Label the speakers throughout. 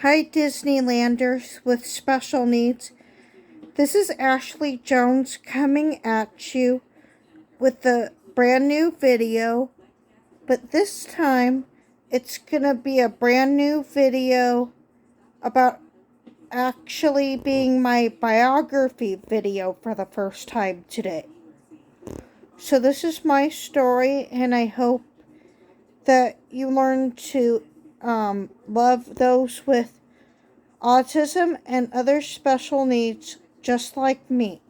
Speaker 1: Hi, Disneylanders with special needs. This is Ashley Jones coming at you with a brand new video, but this time it's gonna be a brand new video about actually being my biography video for the first time today. So this is my story, and I hope that you learn to love those with autism and other special needs just like me.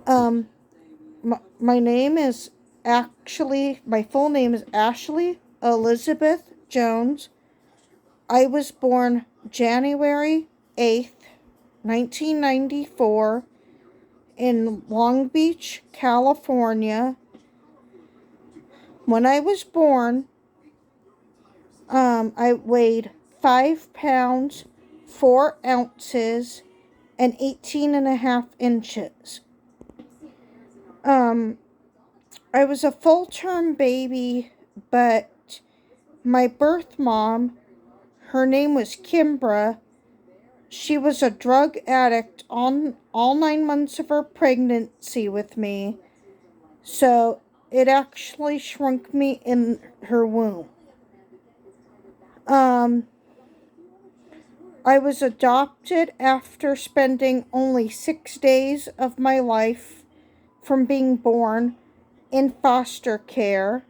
Speaker 1: My name is my full name is Ashley Elizabeth Jones. I was born January 8th, 1994 in Long Beach, California. When I was born, I weighed 5 pounds, 4 ounces, and 18.5 inches. I was a full-term baby, but my birth mom, her name was Kimbra, she was a drug addict on all 9 months of her pregnancy with me, so it actually shrunk me in her womb. I was adopted after spending only 6 days of my life from being born in foster care.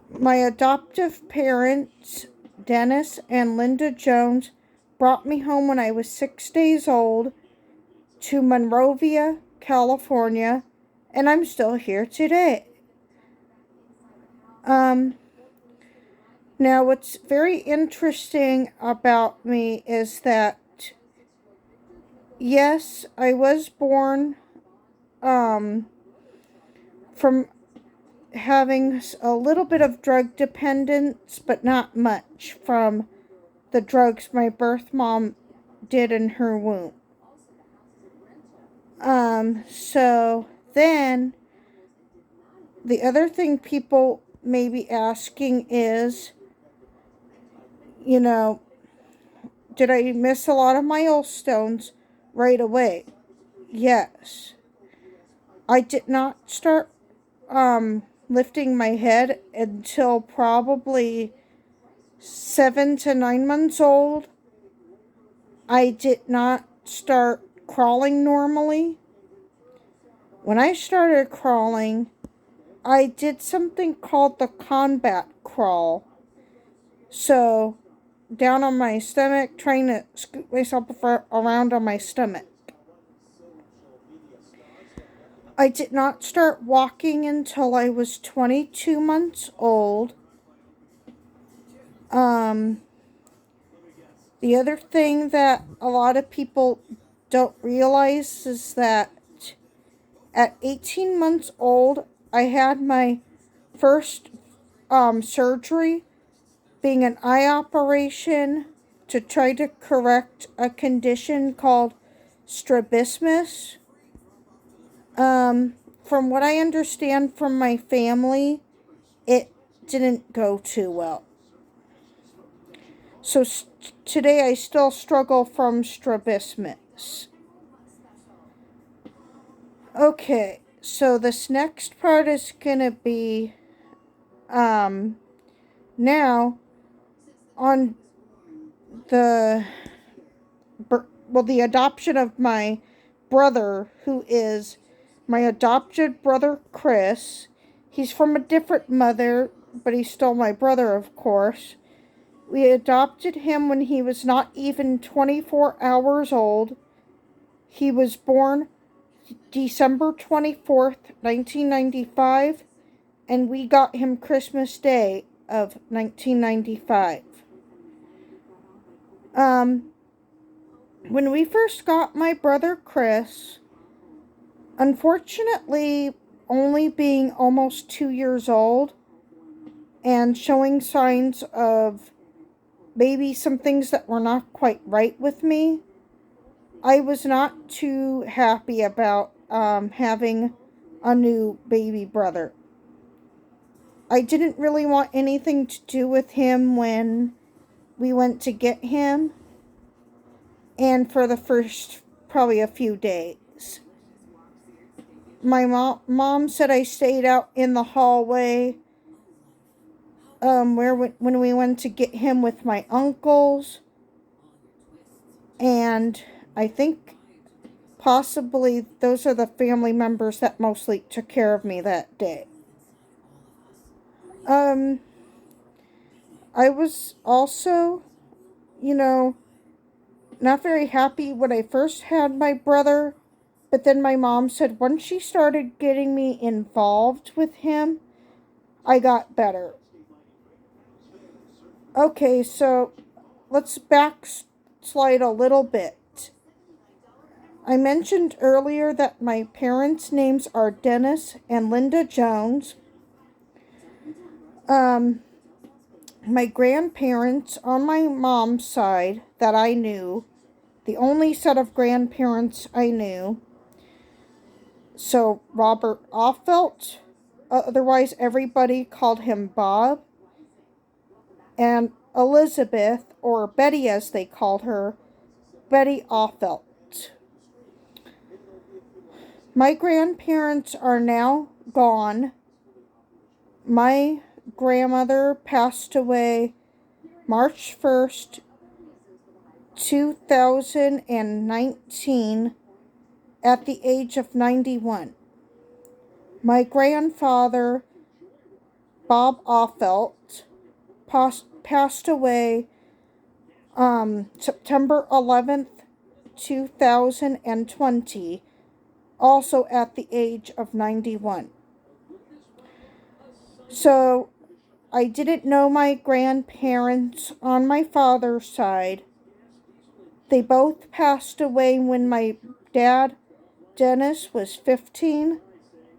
Speaker 1: My adoptive parents, Dennis and Linda Jones, brought me home when I was 6 days old to Monrovia, California, and I'm still here today. Now, what's very interesting about me is that, yes, I was born from having a little bit of drug dependence, but not much from the drugs my birth mom did in her womb. So then the other thing people may be asking is, did I miss a lot of milestones right away? Yes. I did not start lifting my head until probably 7 to 9 months old. I did not start crawling normally. When I started crawling, I did something called the combat crawl. So, down on my stomach, trying to scoot myself around on my stomach. I did not start walking until I was 22 months old. The other thing that a lot of people don't realize is that at 18 months old, I had my first surgery, being an eye operation to try to correct a condition called strabismus. From what I understand from my family, it didn't go too well. So today I still struggle from strabismus. Okay, so this next part is gonna be now on the adoption of my brother, who is my adopted brother Chris. He's from a different mother, but he's still my brother, of course. We adopted him when he was not even 24 hours old. He was born December 24th, 1995, and we got him Christmas Day of 1995. When we first got my brother Chris, unfortunately, only being almost 2 years old and showing signs of maybe some things that were not quite right with me, I was not too happy about having a new baby brother. I didn't really want anything to do with him when we went to get him, and for the first probably a few days. My mom said I stayed out in the hallway when we went to get him with my uncles, and I think possibly those are the family members that mostly took care of me that day. I was also, not very happy when I first had my brother, but then my mom said once she started getting me involved with him, I got better. Okay, so let's backslide a little bit. I mentioned earlier that my parents' names are Dennis and Linda Jones. My grandparents on my mom's side that I knew, the only set of grandparents I knew, so Robert Offelt, otherwise everybody called him Bob, and Elizabeth, or Betty as they called her, Betty Offelt. My grandparents are now gone. My grandmother passed away March 1st, 2019 at the age of 91. My grandfather, Bob Offelt, passed away September 11th, 2020, also at the age of 91. So, I didn't know my grandparents on my father's side. They both passed away when my dad, Dennis, was 15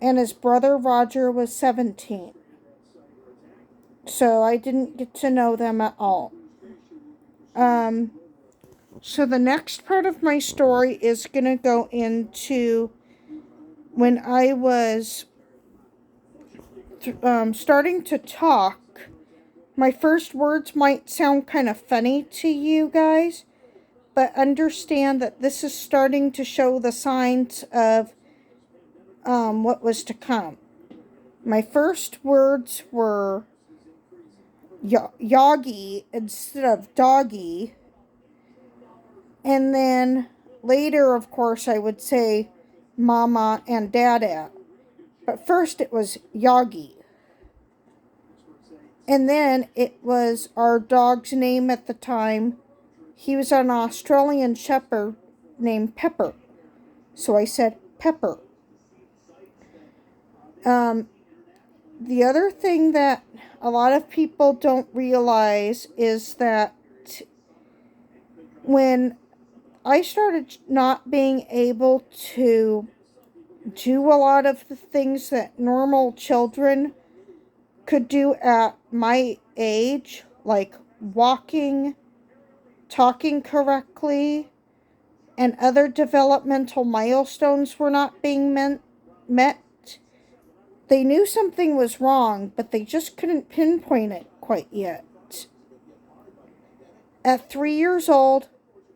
Speaker 1: and his brother Roger was 17. So I didn't get to know them at all. So the next part of my story is going to go into when I was starting to talk. My first words might sound kind of funny to you guys, but understand that this is starting to show the signs of what was to come. My first words were Yoggy instead of doggy. And then later, of course, I would say Mama and Dada. But first it was Yoggy. And then it was our dog's name at the time. He was an Australian Shepherd named Pepper. So I said Pepper. The other thing that a lot of people don't realize is that when I started not being able to do a lot of the things that normal children could do at my age, like walking, talking correctly, and other developmental milestones were not being met. They knew something was wrong, but they just couldn't pinpoint it quite yet. At 3 years old,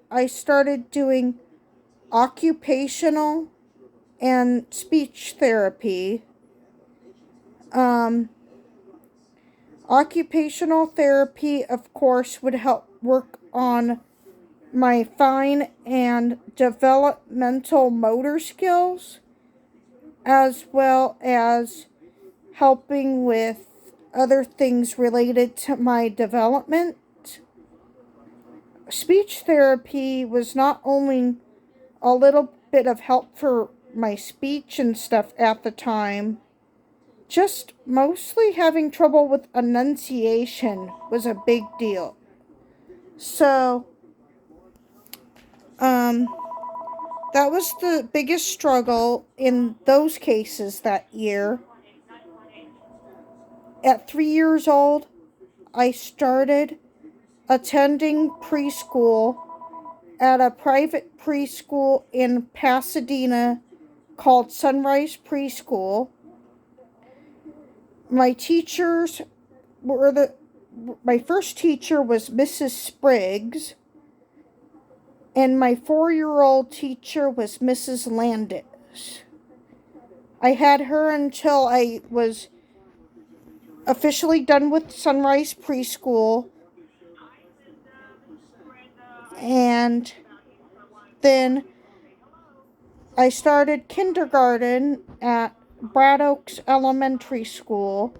Speaker 1: I started doing occupational and speech therapy. Occupational therapy, of course, would help work on my fine and developmental motor skills, as well as helping with other things related to my development. Speech therapy was not only a little bit of help for my speech and stuff at the time, just mostly having trouble with enunciation was a big deal. So, that was the biggest struggle in those cases that year. At 3 years old, I started attending preschool at a private preschool in Pasadena called Sunrise Preschool. My teachers were my first teacher was Mrs. Spriggs, and my 4-year-old teacher was Mrs. Landis. I had her until I was officially done with Sunrise Preschool, and then I started kindergarten at Brad Oaks Elementary School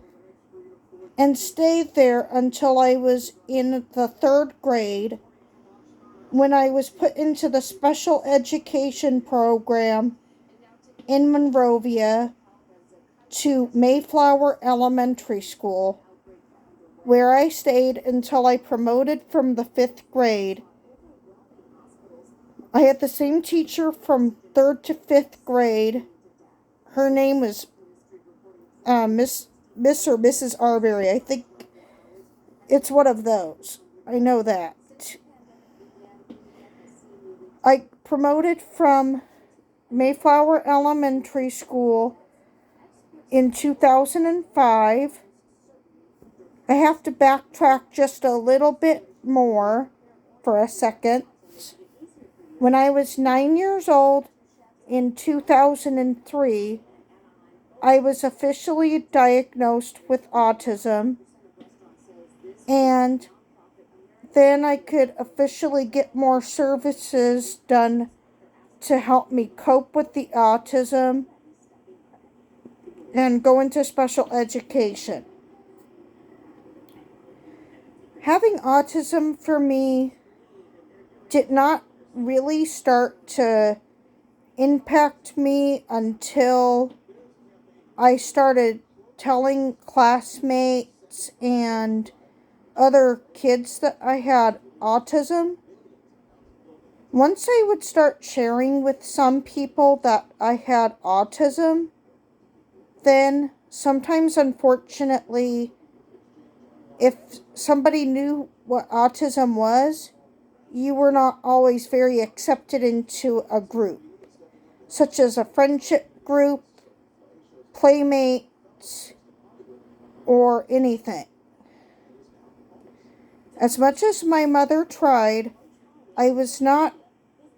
Speaker 1: and stayed there until I was in the 3rd grade, when I was put into the special education program in Monrovia to Mayflower Elementary School, where I stayed until I promoted from the 5th grade. I had the same teacher from 3rd to 5th grade. Her name was Miss or Mrs. Arbery. I think it's one of those. I know that. I promoted from Mayflower Elementary School in 2005. I have to backtrack just a little bit more for a second. When I was 9 years old in 2003, I was officially diagnosed with autism, and then I could officially get more services done to help me cope with the autism and go into special education. Having autism for me did not really start to impact me until I started telling classmates and other kids that I had autism. Once I would start sharing with some people that I had autism, then sometimes, unfortunately, if somebody knew what autism was, you were not always very accepted into a group, such as a friendship group, playmates, or anything. As much as my mother tried, I was not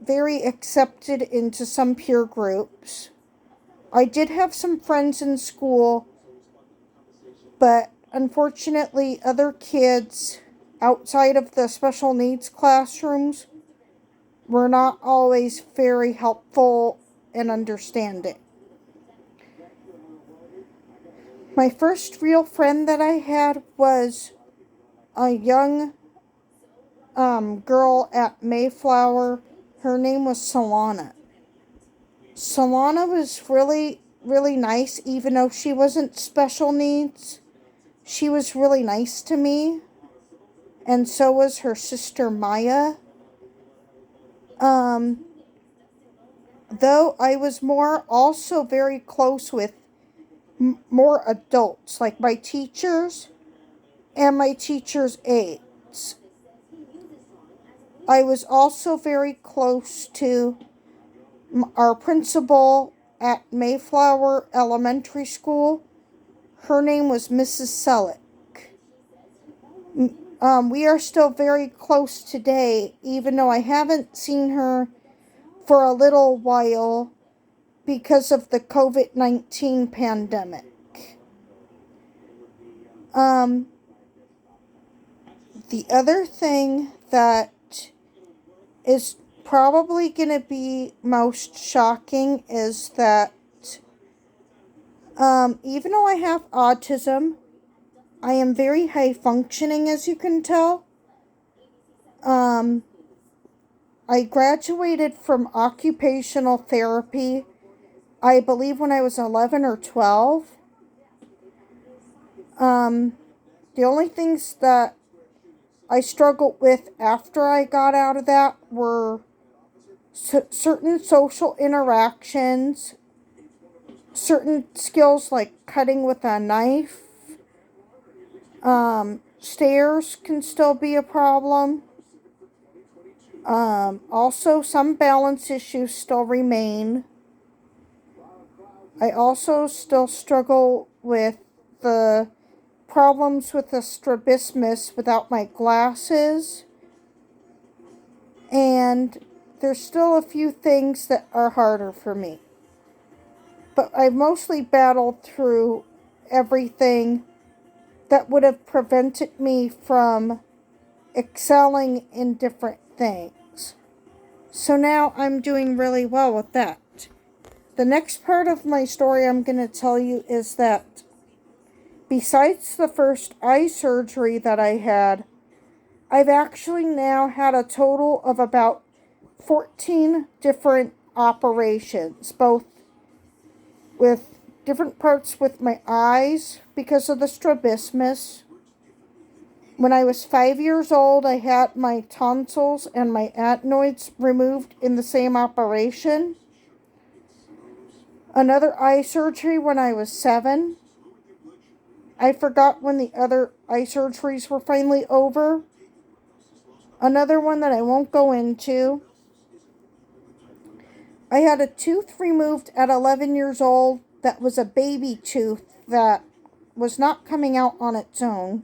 Speaker 1: very accepted into some peer groups. I did have some friends in school, but unfortunately other kids outside of the special needs classrooms were not always very helpful and understanding. My first real friend that I had was a young girl at Mayflower. Her name was Solana. Solana was really, really nice, even though she wasn't special needs. She was really nice to me, and so was her sister Maya. Though I was also very close with more adults, like my teachers and my teachers' aides. I was also very close to our principal at Mayflower Elementary School. Her name was Mrs. Selleck. We are still very close today, even though I haven't seen her for a little while because of the COVID-19 pandemic. The other thing that is probably going to be most shocking is that even though I have autism, I am very high functioning, as you can tell. I graduated from occupational therapy, I believe, when I was 11 or 12. The only things that I struggled with after I got out of that were certain social interactions, certain skills like cutting with a knife. Stairs can still be a problem. Also, some balance issues still remain. I also still struggle with the problems with the strabismus without my glasses. And there's still a few things that are harder for me. But I've mostly battled through everything that would have prevented me from excelling in different things. So now I'm doing really well with that. The next part of my story I'm going to tell you is that besides the first eye surgery that I had, I've actually now had a total of about 14 different operations, both with different parts with my eyes because of the strabismus. When I was 5 years old, I had my tonsils and my adenoids removed in the same operation. Another eye surgery when I was 7. I forgot when the other eye surgeries were finally over. Another one that I won't go into. I had a tooth removed at 11 years old that was a baby tooth that was not coming out on its own.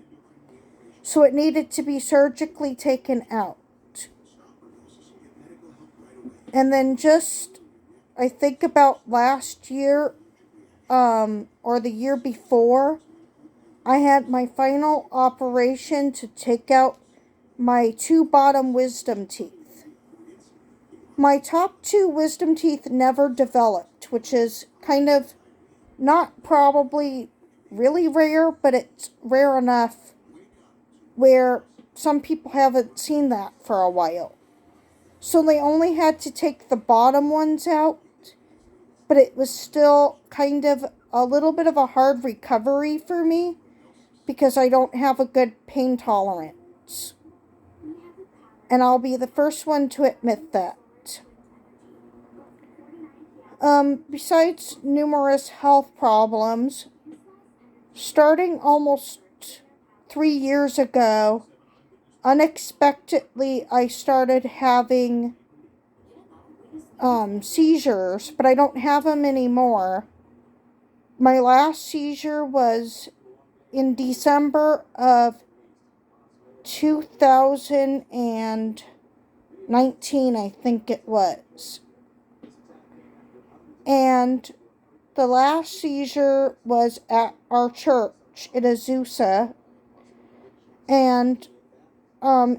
Speaker 1: So it needed to be surgically taken out. And then just, I think about last year, or the year before, I had my final operation to take out my 2 bottom wisdom teeth. My top 2 wisdom teeth never developed, which is kind of not probably really rare, but it's rare enough where some people haven't seen that for a while. So they only had to take the bottom ones out, but it was still kind of a little bit of a hard recovery for me because I don't have a good pain tolerance. And I'll be the first one to admit that. Besides numerous health problems, starting almost 3 years ago, unexpectedly I started having seizures, but I don't have them anymore. My last seizure was in December of 2019, I think it was. And the last seizure was at our church in Azusa. And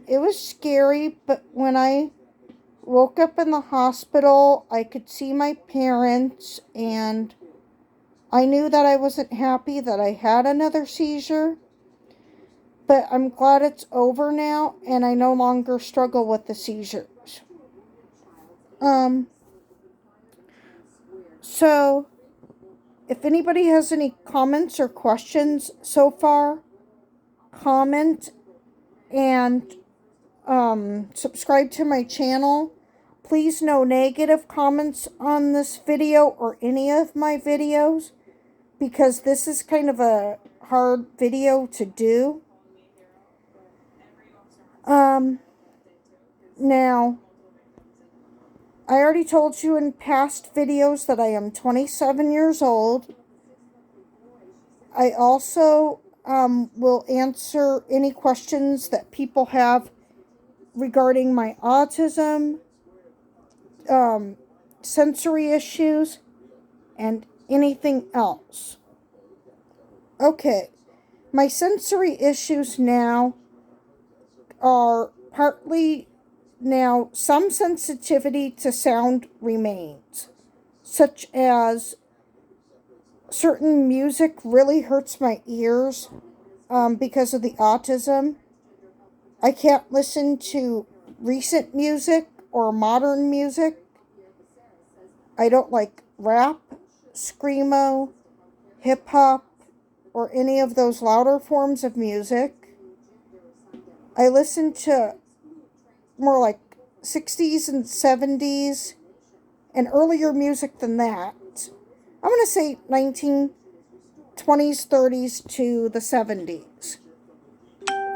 Speaker 1: it was scary, but when I woke up in the hospital, I could see my parents, and I knew that I wasn't happy that I had another seizure. But I'm glad it's over now, and I no longer struggle with the seizures. So, if anybody has any comments or questions so far, comment and subscribe to my channel. Please no negative comments on this video or any of my videos, because this is kind of a hard video to do. Now, I already told you in past videos that I am 27 years old. I also will answer any questions that people have regarding my autism, sensory issues, and anything else. Okay, my sensory issues now are partly now some sensitivity to sound remains, such as certain music really hurts my ears because of the autism. I can't listen to recent music or modern music. I don't like rap, screamo, hip-hop, or any of those louder forms of music. I listen to more like 60s and 70s and earlier music than that. I'm going to say 1920s, 30s to the 70s.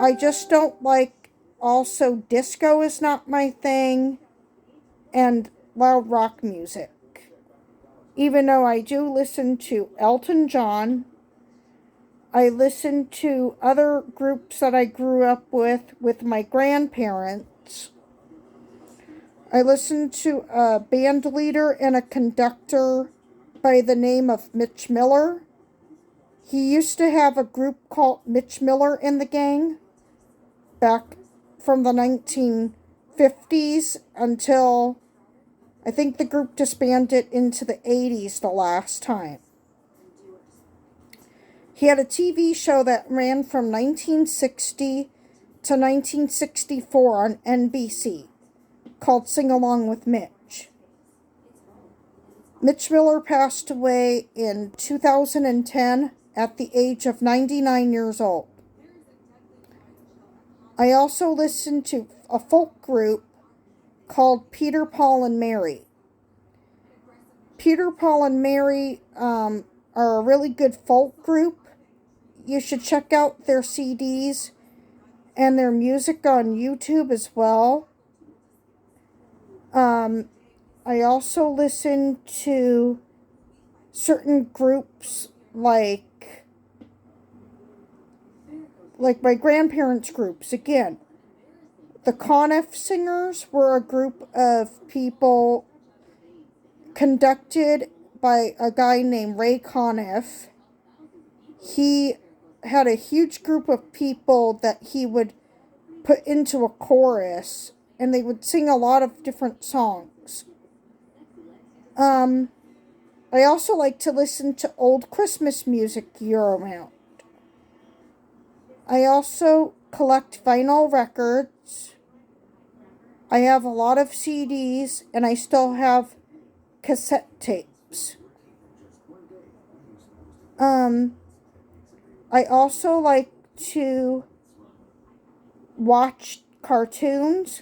Speaker 1: I just don't like, also disco is not my thing, and loud rock music. Even though I do listen to Elton John, I listened to other groups that I grew up with my grandparents. I listened to a band leader and a conductor by the name of Mitch Miller. He used to have a group called Mitch Miller and the Gang back from the 1950s until I think the group disbanded into the 80s the last time. He had a TV show that ran from 1960 to 1964 on NBC called Sing Along with Mitch. Mitch Miller passed away in 2010 at the age of 99 years old. I also listened to a folk group called Peter, Paul, and Mary. Peter, Paul, and Mary are a really good folk group. You should check out their CDs and their music on YouTube as well. I also listen to certain groups like my grandparents' groups. Again, the Conniff Singers were a group of people conducted by a guy named Ray Conniff. He had a huge group of people that he would put into a chorus, and they would sing a lot of different songs. I also like to listen to old Christmas music year-round. I also collect vinyl records. I have a lot of CDs, and I still have cassette tapes. I also like to watch cartoons.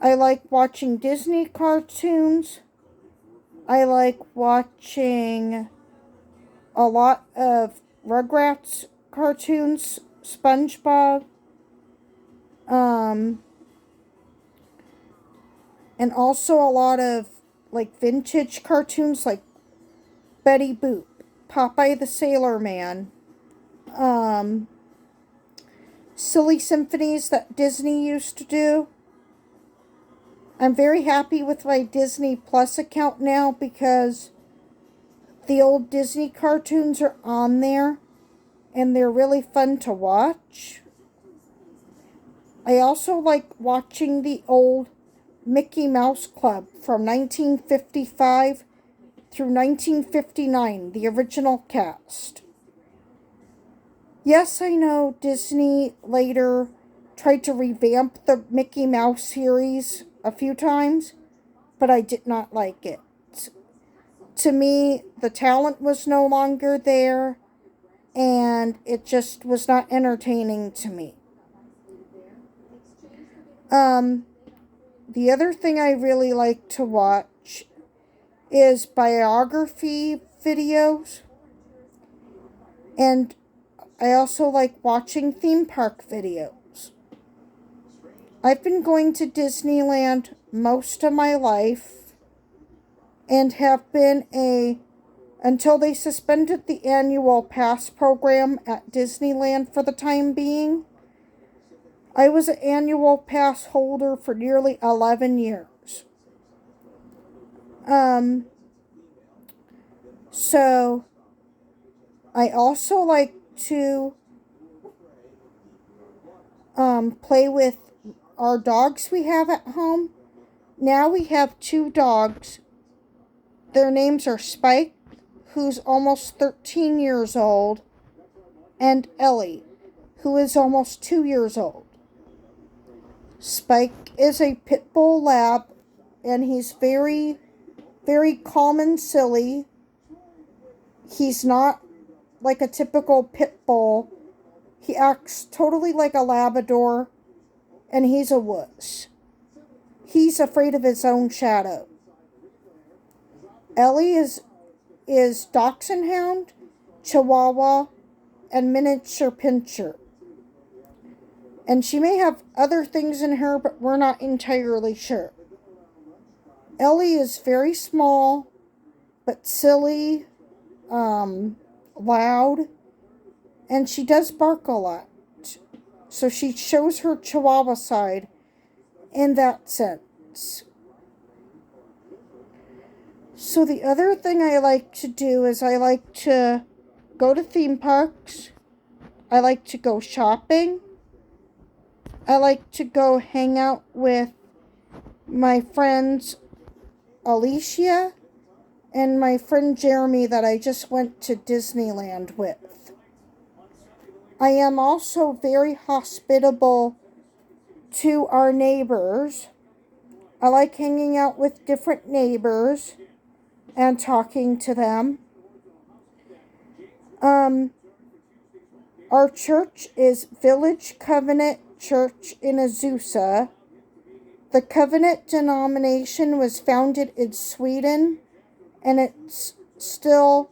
Speaker 1: I like watching Disney cartoons. I like watching a lot of Rugrats cartoons, SpongeBob, and also a lot of vintage cartoons like Betty Boop, Popeye the Sailor Man, silly symphonies that Disney used to do. I'm very happy with my Disney Plus account now because the old Disney cartoons are on there and they're really fun to watch. I also like watching the old Mickey Mouse Club from 1955 through 1959, the original cast. Yes, I know Disney later tried to revamp the Mickey Mouse series a few times, but I did not like it. To me, the talent was no longer there, and it just was not entertaining to me. The other thing I really like to watch is biography videos, and I also like watching theme park videos. I've been going to Disneyland most of my life and have been until they suspended the annual pass program at Disneyland for the time being. I was an annual pass holder for nearly 11 years. So I also like to play with our dogs we have at home. Now we have 2 dogs. Their names are Spike, who's almost 13 years old, and Ellie, who is almost 2 years old. Spike is a pit bull lab, and he's very, very calm and silly. He's not like a typical pit bull. He acts totally like a Labrador, and he's a wuss. He's afraid of his own shadow. Ellie is Dachshund Hound, Chihuahua, and Miniature Pinscher. And she may have other things in her, but we're not entirely sure. Ellie is very small, but silly, loud, and she does bark a lot. So she shows her Chihuahua side in that sense. So the other thing I like to do is I like to go to theme parks. I like to go shopping. I like to go hang out with my friends Alicia and my friend Jeremy that I just went to Disneyland with. I am also very hospitable to our neighbors. I like hanging out with different neighbors and talking to them. Our church is Village Covenant Church in Azusa. The Covenant denomination was founded in Sweden, and it's still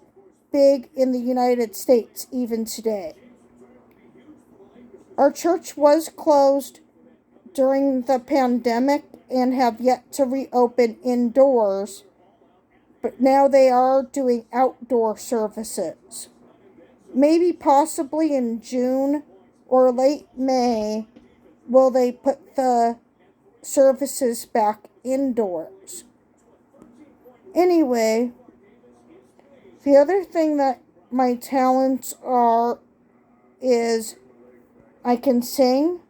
Speaker 1: big in the United States even today. Our church was closed during the pandemic and have yet to reopen indoors, but now they are doing outdoor services. Maybe possibly in June or late May will they put the services back indoors. Anyway, the other thing that my talents are is I can sing.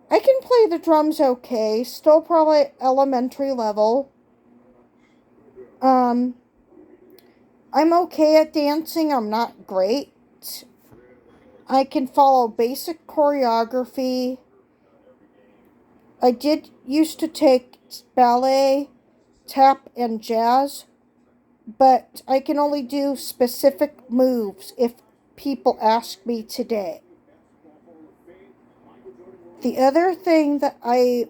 Speaker 1: I can play the drums okay, still probably elementary level. I'm okay at dancing, I'm not great. I can follow basic choreography. I did used to take ballet, tap, and jazz, but I can only do specific moves if people ask me today. The other thing that I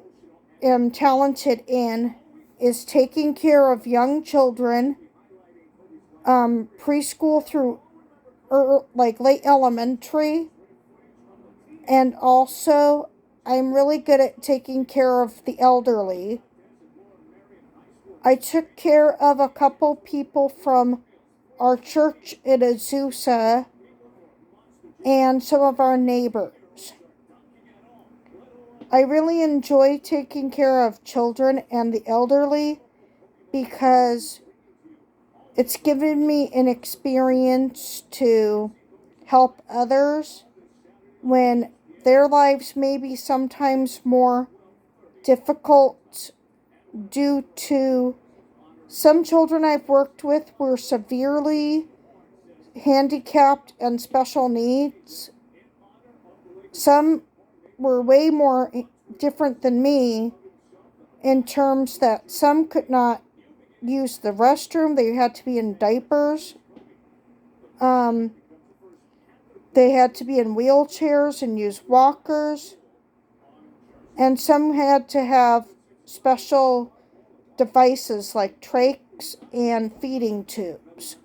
Speaker 1: am talented in is taking care of young children, preschool through late elementary, and also I'm really good at taking care of the elderly. I took care of a couple people from our church in Azusa and some of our neighbors. I really enjoy taking care of children and the elderly because it's given me an experience to help others when their lives may be sometimes more difficult due to some children I've worked with were severely handicapped and special needs. Some were way more different than me in terms that some could not use the restroom. They had to be in diapers. They had to be in wheelchairs and use walkers. And some had to have special devices like trachs and feeding tubes.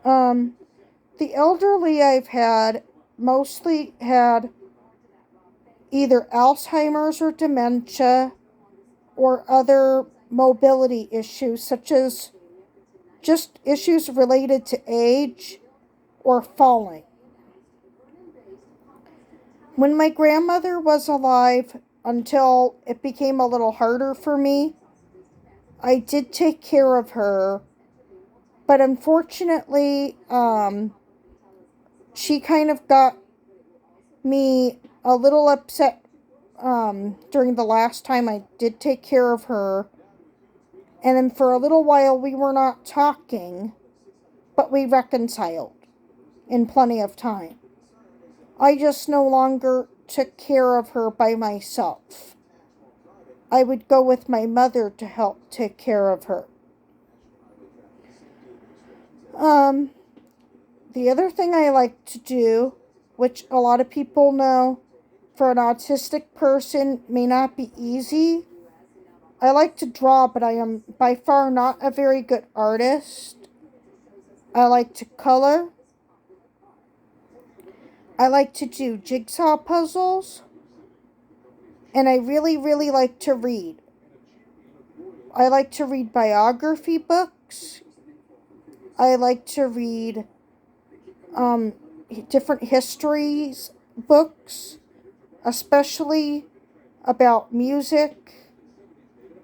Speaker 1: The elderly I've had mostly had either Alzheimer's or dementia or other mobility issues, such as just issues related to age or falling. When my grandmother was alive, until it became a little harder for me, I did take care of her, but unfortunately, she kind of got me a little upset during the last time I did take care of her. And then for a little while we were not talking, but we reconciled in plenty of time. I just no longer took care of her by myself. I would go with my mother to help take care of her. The other thing I like to do, which a lot of people know for an autistic person may not be easy, I like to draw, but I am by far not a very good artist. I like to color. I like to do jigsaw puzzles. And I really, really like to read. I like to read biography books. I like to read different histories books, especially about music,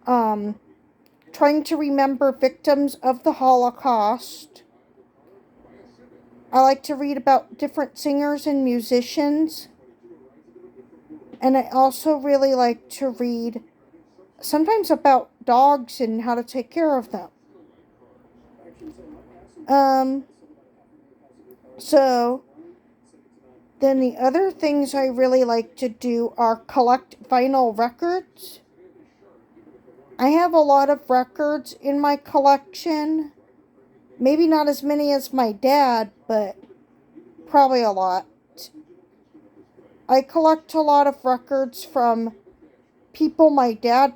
Speaker 1: trying to remember victims of the Holocaust. I like to read about different singers and musicians. And I also really like to read sometimes about dogs and how to take care of them. So then the other things I really like to do are collect vinyl records. I have a lot of records in my collection. Maybe not as many as my dad, but probably a lot. I collect a lot of records from people my dad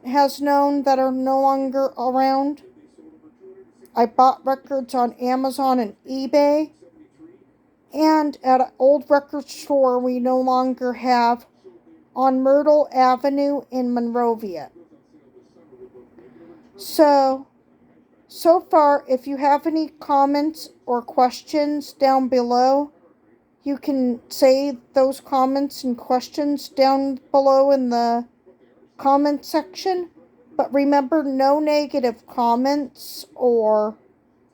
Speaker 1: has known that are no longer around. I bought records on Amazon and eBay. And at an old record store we no longer have on Myrtle Avenue in Monrovia. So far, if you have any comments or questions down below, you can say those comments and questions down below in the comment section. But remember, no negative comments or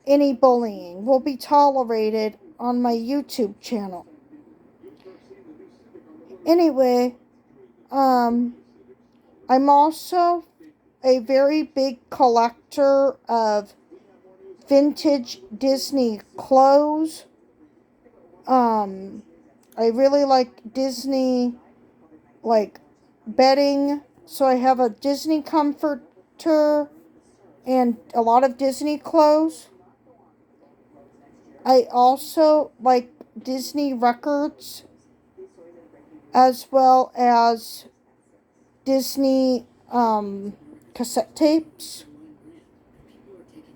Speaker 1: any bullying will be tolerated on my YouTube channel. Anyway, I'm also a very big collector of vintage Disney clothes. I really like Disney, bedding. So I have a Disney comforter and a lot of Disney clothes. I also like Disney records as well as Disney cassette tapes.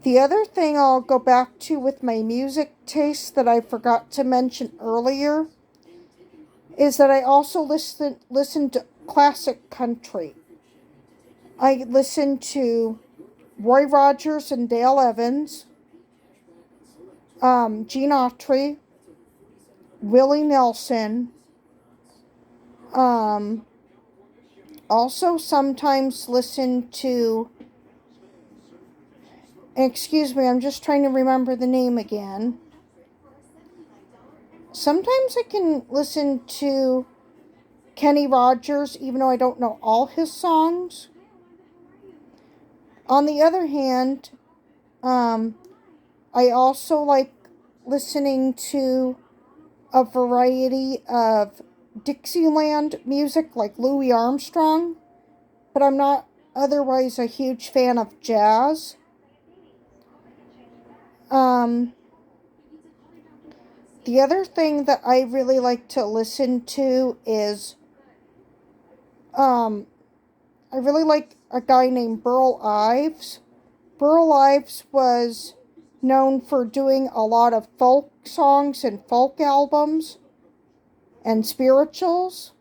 Speaker 1: The other thing I'll go back to with my music taste that I forgot to mention earlier is that I also listen to classic country. I listen to Roy Rogers and Dale Evans, Gene Autry, Willie Nelson. Also sometimes listen to, excuse me, I'm just trying to remember the name again. Sometimes I can listen to Kenny Rogers, even though I don't know all his songs. On the other hand, I also like listening to a variety of Dixieland music like Louis Armstrong, but I'm not otherwise a huge fan of jazz. The other thing that I really like to listen to is, I really like a guy named Burl Ives. Burl Ives was known for doing a lot of folk songs and folk albums and spirituals.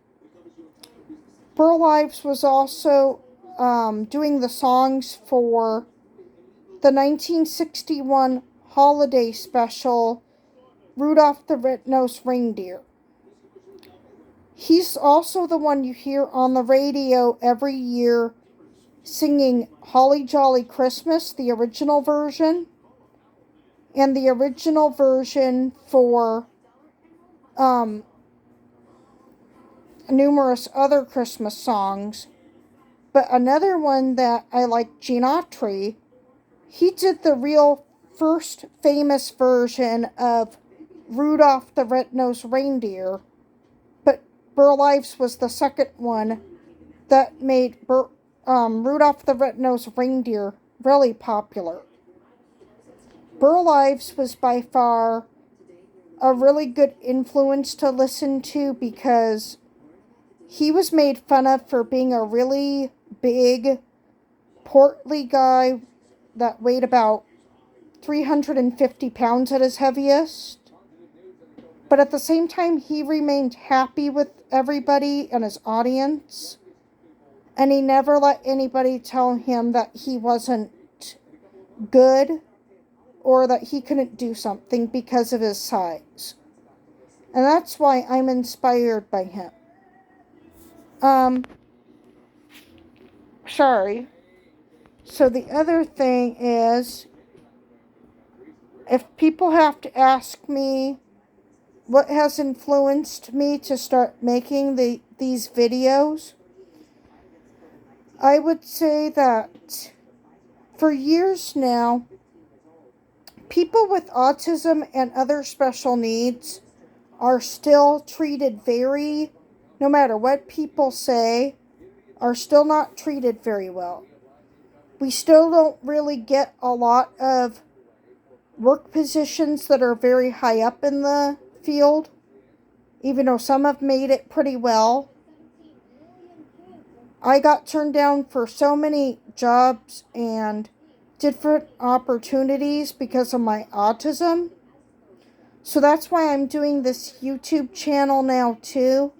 Speaker 1: Burl Ives was also doing the songs for the 1961 holiday special, Rudolph the Red-Nosed Reindeer. He's also the one you hear on the radio every year singing Holly Jolly Christmas, the original version, and the original version for numerous other Christmas songs. But another one that I like, Gene Autry, he did the real first famous version of Rudolph the Red-Nosed Reindeer, but Burl Ives was the second one that made Rudolph the Red-Nosed Reindeer really popular. Burl Ives was by far a really good influence to listen to because he was made fun of for being a really big, portly guy that weighed about 350 pounds at his heaviest. But at the same time, he remained happy with everybody and his audience. And he never let anybody tell him that he wasn't good or that he couldn't do something because of his size. And that's why I'm inspired by him. Um, sorry. So the other thing is, if people have to ask me what has influenced me to start making these videos, I would say that for years now, people with autism and other special needs are still treated no matter what people say, are still not treated very well. We still don't really get a lot of work positions that are very high up in the field, even though some have made it pretty well. I got turned down for so many jobs and different opportunities because of my autism. So that's why I'm doing this YouTube channel now too,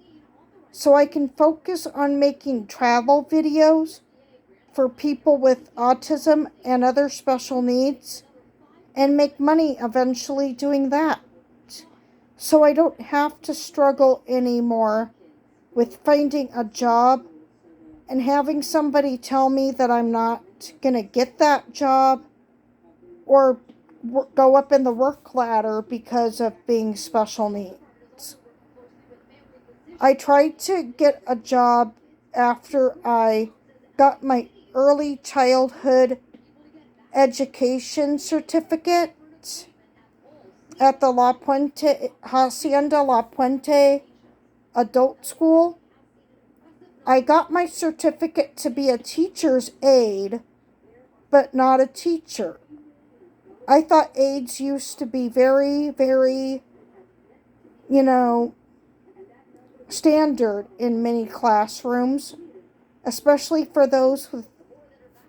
Speaker 1: so I can focus on making travel videos for people with autism and other special needs and make money eventually doing that. So I don't have to struggle anymore with finding a job and having somebody tell me that I'm not going to get that job or go up in the work ladder because of being special needs. I tried to get a job after I got my early childhood education certificate at the Hacienda La Puente Adult School. I got my certificate to be a teacher's aide, but not a teacher. I thought aides used to be very, very, standard in many classrooms, especially for those with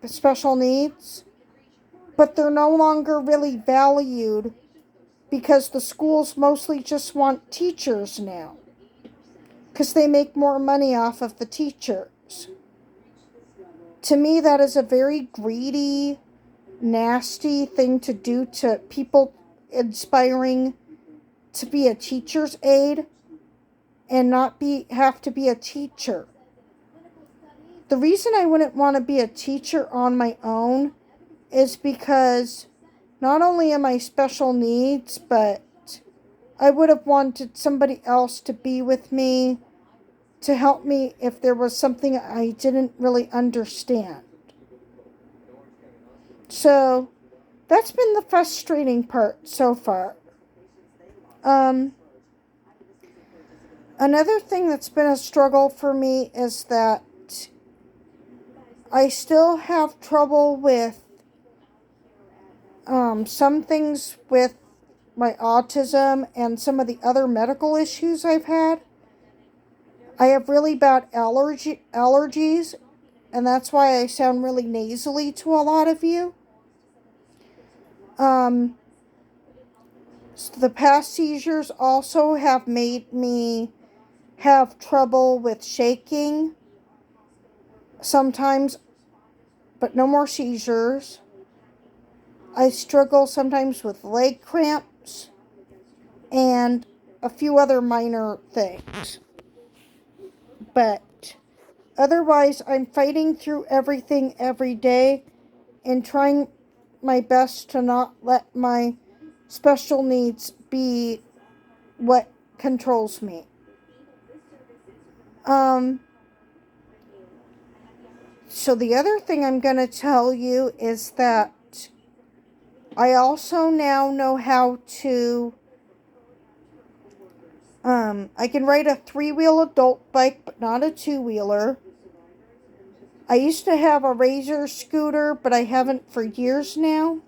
Speaker 1: special needs. But they're no longer really valued because the schools mostly just want teachers now, because they make more money off of the teachers. To me, that is a very greedy, nasty thing to do to people aspiring to be a teacher's aide and not have to be a teacher. The reason I wouldn't want to be a teacher on my own is because not only am I special needs, but I would have wanted somebody else to be with me to help me if there was something I didn't really understand. So that's been the frustrating part so far. Another thing that's been a struggle for me is that I still have trouble with some things with my autism and some of the other medical issues I've had. I have really bad allergies, and that's why I sound really nasally to a lot of you. So the past seizures also have made me have trouble with shaking sometimes, but no more seizures. I struggle sometimes with leg cramps and a few other minor things. But otherwise, I'm fighting through everything every day and trying my best to not let my special needs be what controls me. So the other thing I'm going to tell you is that I also now know how to, I can ride a 3-wheel adult bike, but not a 2-wheeler. I used to have a Razor scooter, but I haven't for years now.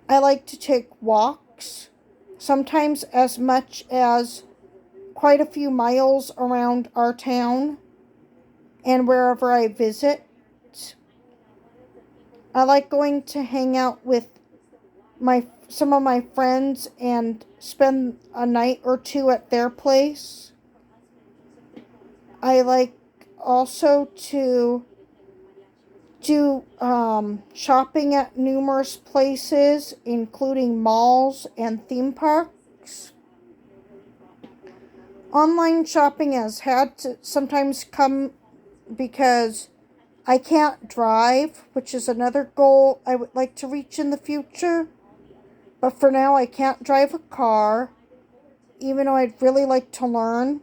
Speaker 1: I like to take walks, sometimes as much as quite a few miles around our town and wherever I visit. I like going to hang out with some of my friends and spend a night or two at their place. I like also to do shopping at numerous places, including malls and theme parks. Online shopping has had to sometimes come because I can't drive, which is another goal I would like to reach in the future. But for now, I can't drive a car, even though I'd really like to learn.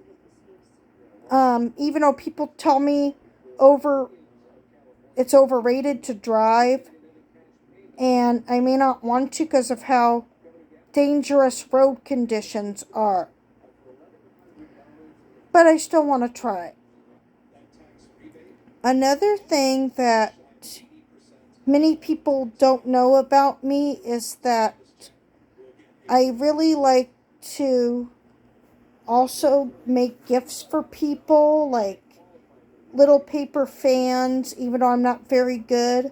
Speaker 1: Even though people tell me it's overrated to drive, and I may not want to because of how dangerous road conditions are. But I still want to try. Another thing that many people don't know about me is that I really like to also make gifts for people, like little paper fans, even though I'm not very good.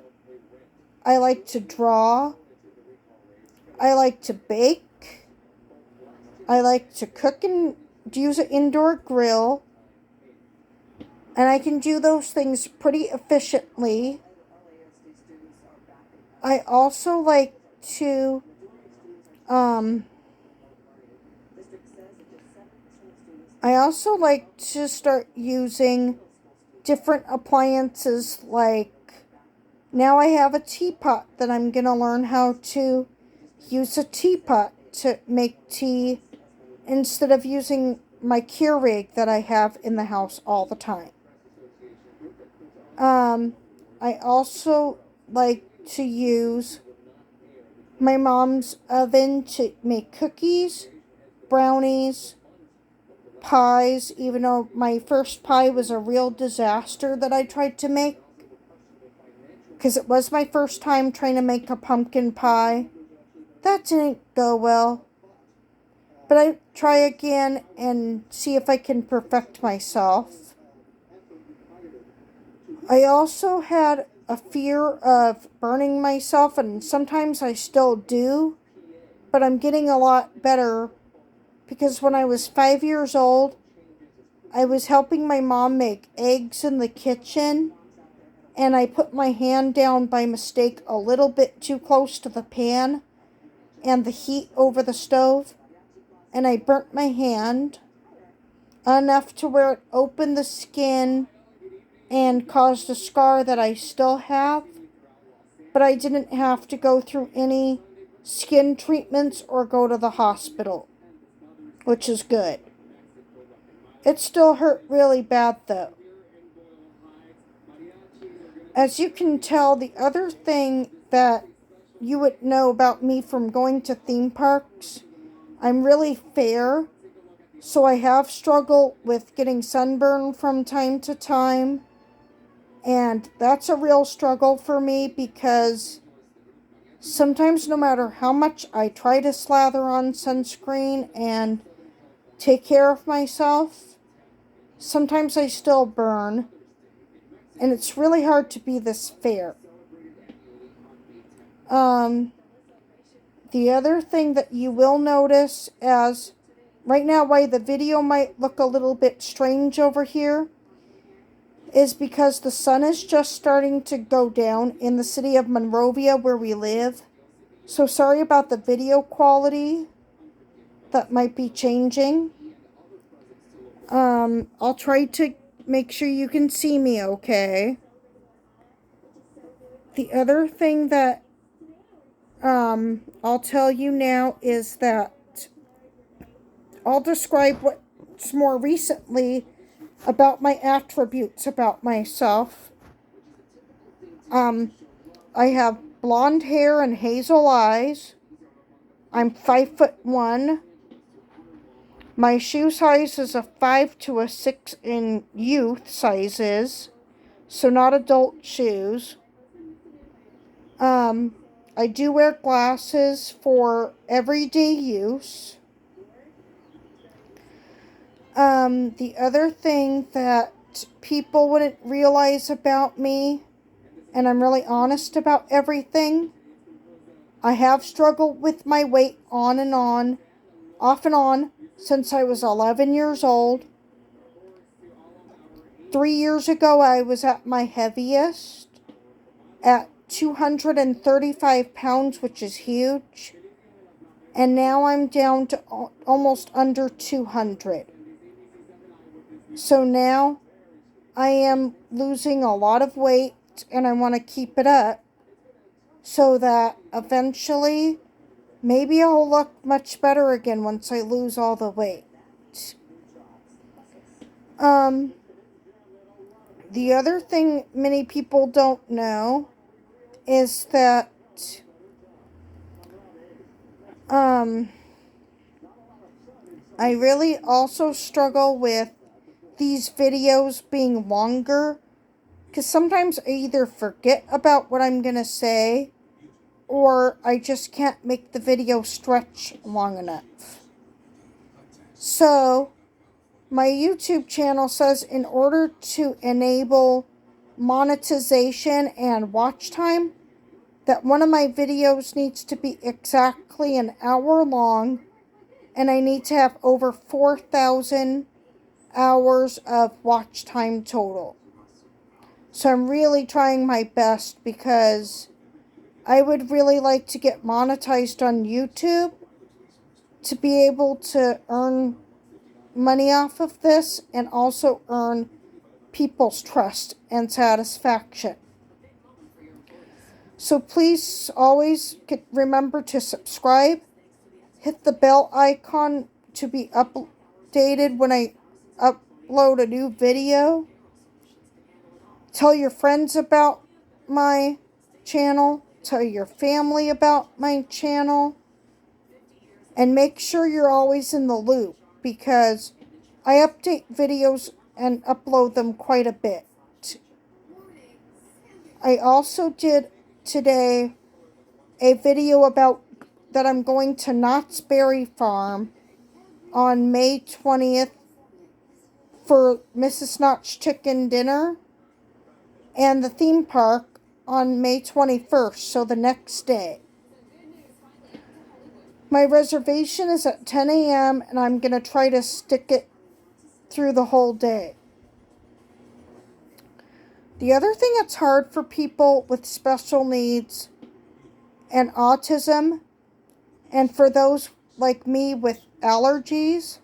Speaker 1: I like to draw. I like to bake. I like to cook and use an indoor grill. And I can do those things pretty efficiently. I also like to start using different appliances. Like, now I have a teapot that I'm going to learn how to use a teapot to make tea instead of using my Keurig that I have in the house all the time. I also like to use my mom's oven to make cookies, brownies, pies, even though my first pie was a real disaster that I tried to make, because it was my first time trying to make a pumpkin pie. That didn't go well. But I try again and see if I can perfect myself. I also had a fear of burning myself, and sometimes I still do, but I'm getting a lot better because when I was 5 years old, I was helping my mom make eggs in the kitchen, and I put my hand down by mistake a little bit too close to the pan and the heat over the stove, and I burnt my hand enough to where it opened the skin and caused a scar that I still have, but I didn't have to go through any skin treatments or go to the hospital, which is good. It still hurt really bad though. As you can tell, the other thing that you would know about me from going to theme parks, I'm really fair, so I have struggled with getting sunburn from time to time. And that's a real struggle for me because sometimes no matter how much I try to slather on sunscreen and take care of myself, sometimes I still burn. And it's really hard to be this fair. The other thing that you will notice, as right now why the video might look a little bit strange over here, is because the sun is just starting to go down in the city of Monrovia where we live. So sorry about the video quality that might be changing. I'll try to make sure you can see me okay. The other thing that I'll tell you now is that I'll describe what's more recently about my attributes about myself. I have blonde hair and hazel eyes. I'm 5'1". My shoe size is a 5 to a 6 in youth sizes, so not adult shoes. I do wear glasses for everyday use. The other thing that people wouldn't realize about me, and I'm really honest about everything, I have struggled with my weight on and on, off and on, since I was 11 years old. 3 years ago, I was at my heaviest, at 235 pounds, which is huge. And now I'm down to almost under 200. So now I am losing a lot of weight and I want to keep it up so that eventually maybe I'll look much better again once I lose all the weight. The other thing many people don't know is that I really also struggle with these videos being longer because sometimes I either forget about what I'm going to say or I just can't make the video stretch long enough. So, my YouTube channel says in order to enable monetization and watch time, that one of my videos needs to be exactly an hour long and I need to have over 4,000 hours of watch time total. So I'm really trying my best because I would really like to get monetized on YouTube to be able to earn money off of this and also earn people's trust and satisfaction. So please always remember to subscribe. Hit the bell icon to be updated when I upload a new video. Tell your friends about my channel. Tell your family about my channel. And make sure you're always in the loop because I update videos and upload them quite a bit. I also did today a video about that I'm going to Knott's Berry Farm on May 20th for Mrs. Knott's Chicken Dinner and the theme park on May 21st, so the next day. My reservation is at 10 a.m. and I'm going to try to stick it through the whole day. The other thing that's hard for people with special needs and autism, and for those like me with allergies,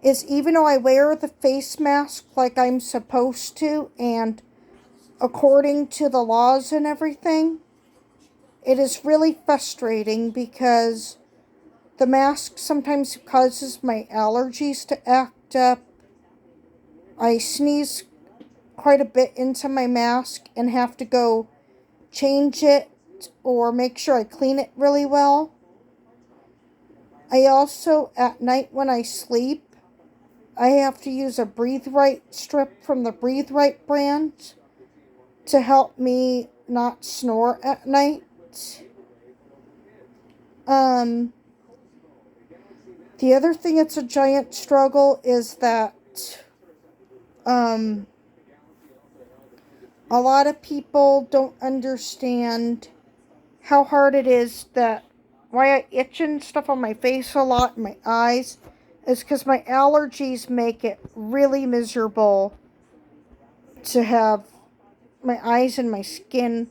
Speaker 1: is even though I wear the face mask like I'm supposed to and according to the laws and everything, it is really frustrating because the mask sometimes causes my allergies to act up. I sneeze quite a bit into my mask and have to go change it or make sure I clean it really well. I also, at night when I sleep, I have to use a Breathe Right strip from the Breathe Right brand to help me not snore at night. The other thing that's a giant struggle is that a lot of people don't understand how hard it is that why I itch and stuff on my face a lot and my eyes is because my allergies make it really miserable to have my eyes and my skin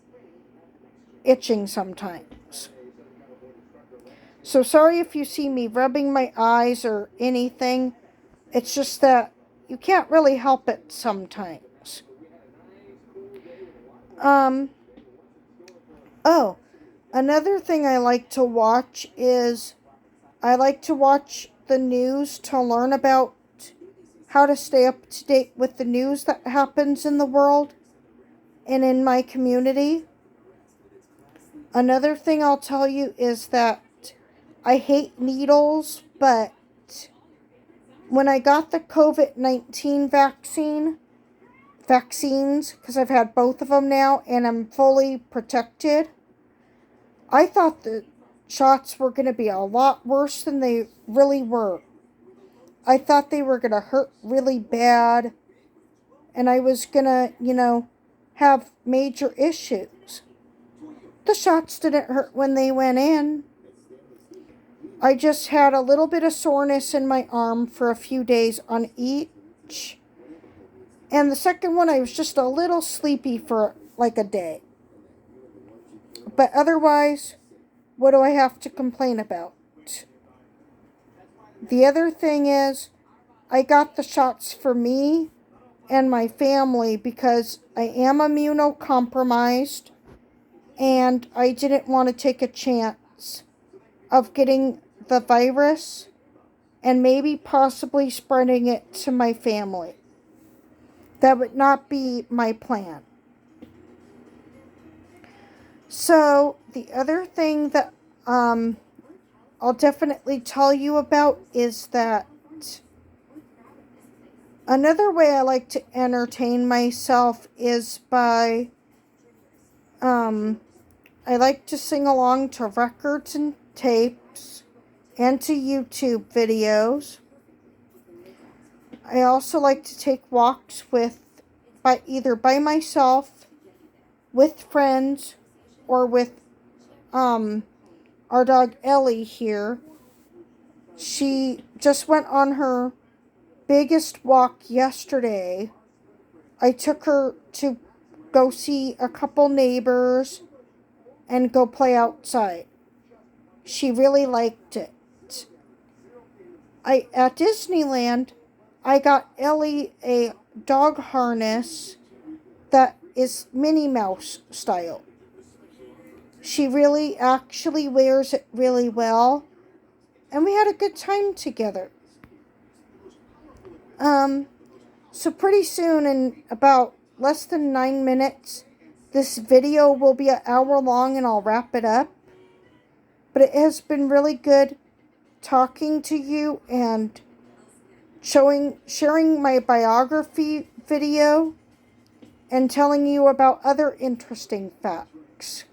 Speaker 1: itching sometimes. So sorry if you see me rubbing my eyes or anything. It's just that you can't really help it sometimes. Oh, another thing I like to watch is I like to watch the news to learn about how to stay up to date with the news that happens in the world and in my community. Another thing I'll tell you is that I hate needles, but when I got the COVID-19 vaccines, because I've had both of them now and I'm fully protected, I thought the shots were going to be a lot worse than they really were. I thought they were going to hurt really bad and I was going to, have major issues. The shots didn't hurt when they went in. I just had a little bit of soreness in my arm for a few days on each. And the second one, I was just a little sleepy for like a day. But otherwise, what do I have to complain about? The other thing is, I got the shots for me and my family because I am immunocompromised and I didn't want to take a chance of getting the virus and maybe possibly spreading it to my family. That would not be my plan. So, the other thing that I'll definitely tell you about is that another way I like to entertain myself is by I like to sing along to records and tapes and to YouTube videos. I also like to take walks either by myself, with friends, or with our dog Ellie here. She just went on her biggest walk yesterday. I took her to go see a couple neighbors and go play outside. She really liked it. At Disneyland, I got Ellie a dog harness that is Minnie Mouse style. She really actually wears it really well, and we had a good time together. So pretty soon, in about less than 9 minutes, this video will be an hour long and I'll wrap it up. But it has been really good talking to you and sharing my biography video and telling you about other interesting facts.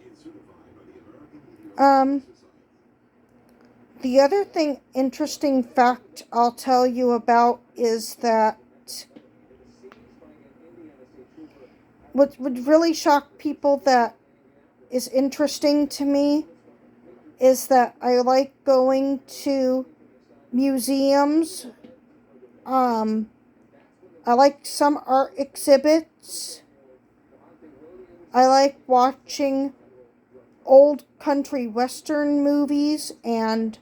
Speaker 1: The other interesting fact I'll tell you about is that what would really shock people that is interesting to me is that I like going to museums. I like some art exhibits. I like watching old country western movies and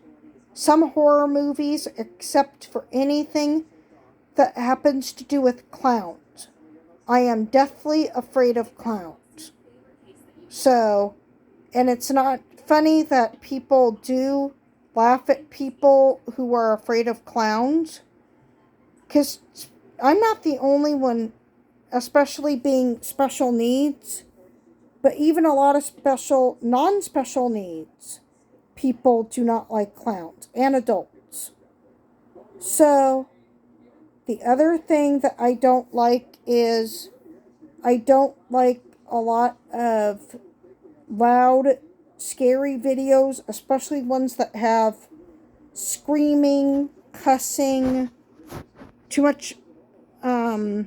Speaker 1: some horror movies, except for anything that happens to do with clowns. I am deathly afraid of clowns. So, and it's not funny that people do laugh at people who are afraid of clowns, because I'm not the only one, especially being special needs, but even a lot of non-special needs people do not like clowns, and adults. So, the other thing that I don't like is I don't like a lot of loud, scary videos, especially ones that have screaming, cussing, too much, too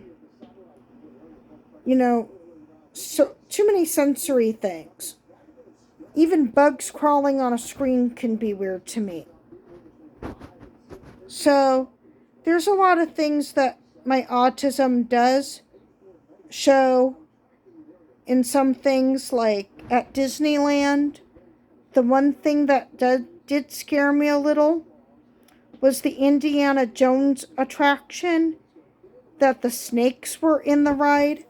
Speaker 1: many sensory things. Even bugs crawling on a screen can be weird to me. So, there's a lot of things that my autism does show in some things, like at Disneyland. The one thing that did scare me a little was the Indiana Jones attraction, that the snakes were in the ride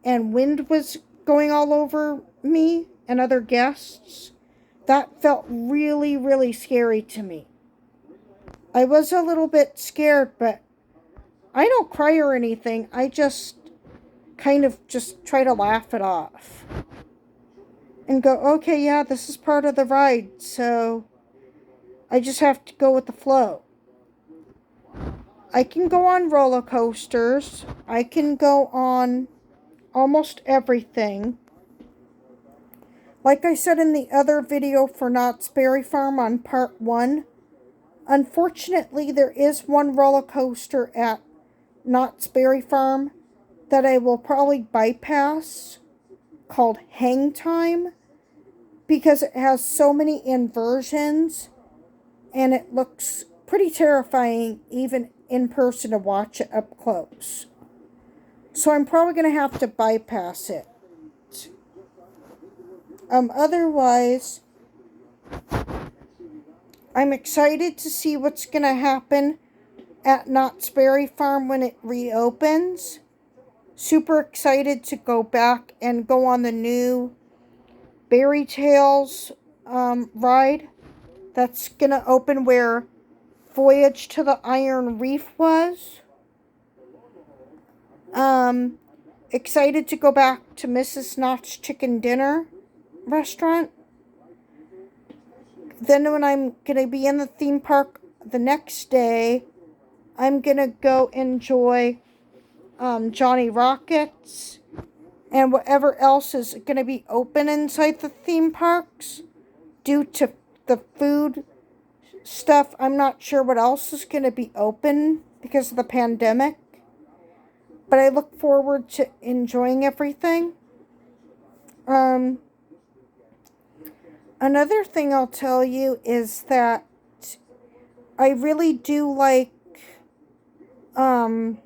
Speaker 1: and wind was going all over me and other guests. That felt really, really scary to me. I was a little bit scared, but I don't cry or anything. I just kind of just try to laugh it off and go, okay, yeah, this is part of the ride, so I just have to go with the flow. I can go on roller coasters. I can go on almost everything. Like I said in the other video for Knott's Berry Farm on part 1, unfortunately there is one roller coaster at Knott's Berry Farm that I will probably bypass, called Hang Time, because it has so many inversions and it looks pretty terrifying even in person to watch it up close. So I'm probably going to have to bypass it. Otherwise, I'm excited to see what's going to happen at Knott's Berry Farm when it reopens. Super excited to go back and go on the new Berry Tales ride that's going to open where Voyage to the Iron Reef was. Excited to go back to Mrs. Knott's Chicken Dinner restaurant. Then when I'm going to be in the theme park the next day, I'm going to go enjoy Johnny Rockets and whatever else is going to be open inside the theme parks. Due to the food stuff, I'm not sure what else is going to be open because of the pandemic. But I look forward to enjoying everything. Another thing I'll tell you is that I really do like going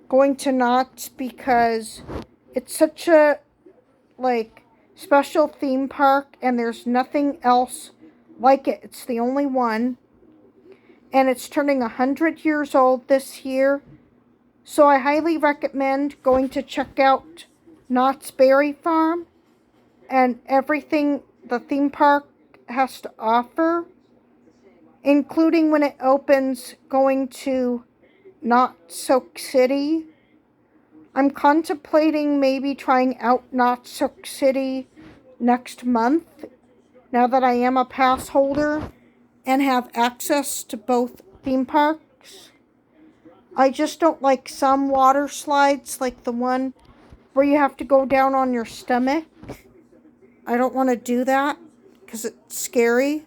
Speaker 1: to Knott's because it's such a special theme park and there's nothing else like it. It's the only one. And it's turning 100 years old this year. So I highly recommend going to check out Knott's Berry Farm and everything the theme park has to offer, including when it opens going to Not Soak City. I'm contemplating maybe trying out Not Soak City next month, now that I am a pass holder and have access to both theme parks. I just don't like some water slides, like the one where you have to go down on your stomach. I don't want to do that because it's scary.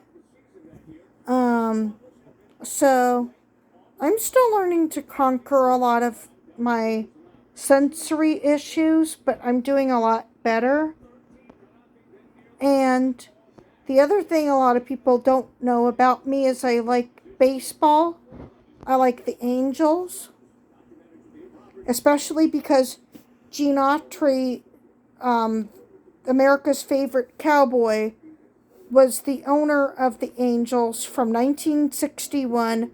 Speaker 1: So I'm still learning to conquer a lot of my sensory issues, but I'm doing a lot better. And the other thing a lot of people don't know about me is I like baseball. I like the Angels, especially because Gene Autry, America's favorite cowboy, was the owner of the Angels from 1961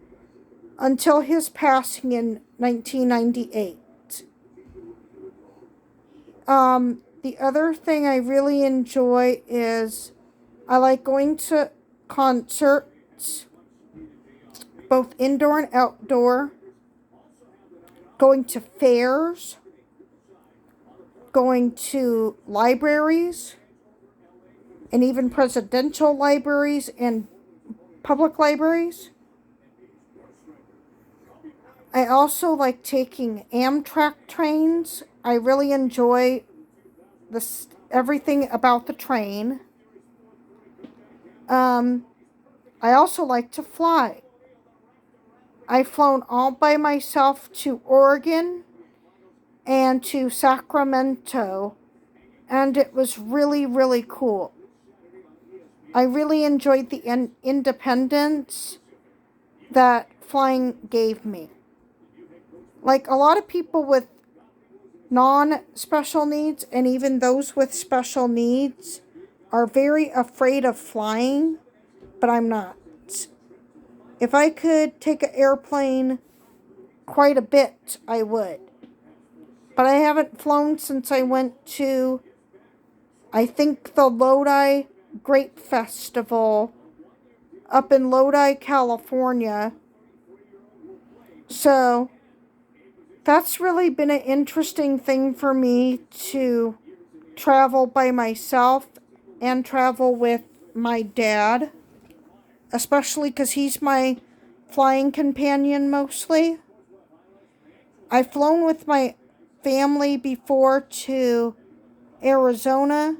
Speaker 1: until his passing in 1998. The other thing I really enjoy is I like going to concerts, both indoor and outdoor, going to fairs, going to libraries, and even presidential libraries and public libraries. I also like taking Amtrak trains. I really enjoy everything about the train. I also like to fly. I've flown all by myself to Oregon and to Sacramento, and it was really, really cool. I really enjoyed the independence that flying gave me. Like a lot of people with non-special needs and even those with special needs are very afraid of flying, but I'm not. If I could take an airplane quite a bit, I would. But I haven't flown since I went to, I think, the Lodi Grape Festival up in Lodi, California. So that's really been an interesting thing for me to travel by myself and travel with my dad, especially because he's my flying companion mostly. I've flown with my family before to Arizona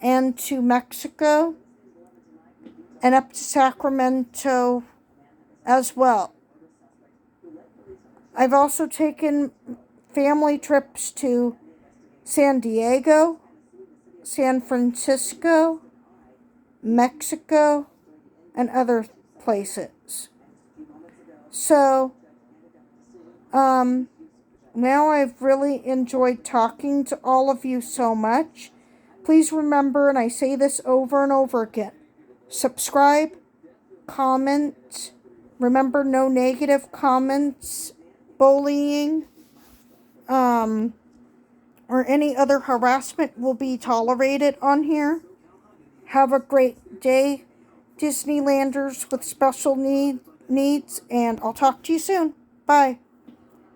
Speaker 1: and to Mexico and up to Sacramento as well. I've also taken family trips to San Diego, San Francisco, Mexico, and other places. So, now I've really enjoyed talking to all of you so much. Please remember, and I say this over and over again, subscribe, comment, Remember, no negative comments, bullying, or any other harassment will be tolerated on here. Have a great day, Disneylanders with special needs, and I'll talk to you soon. Bye.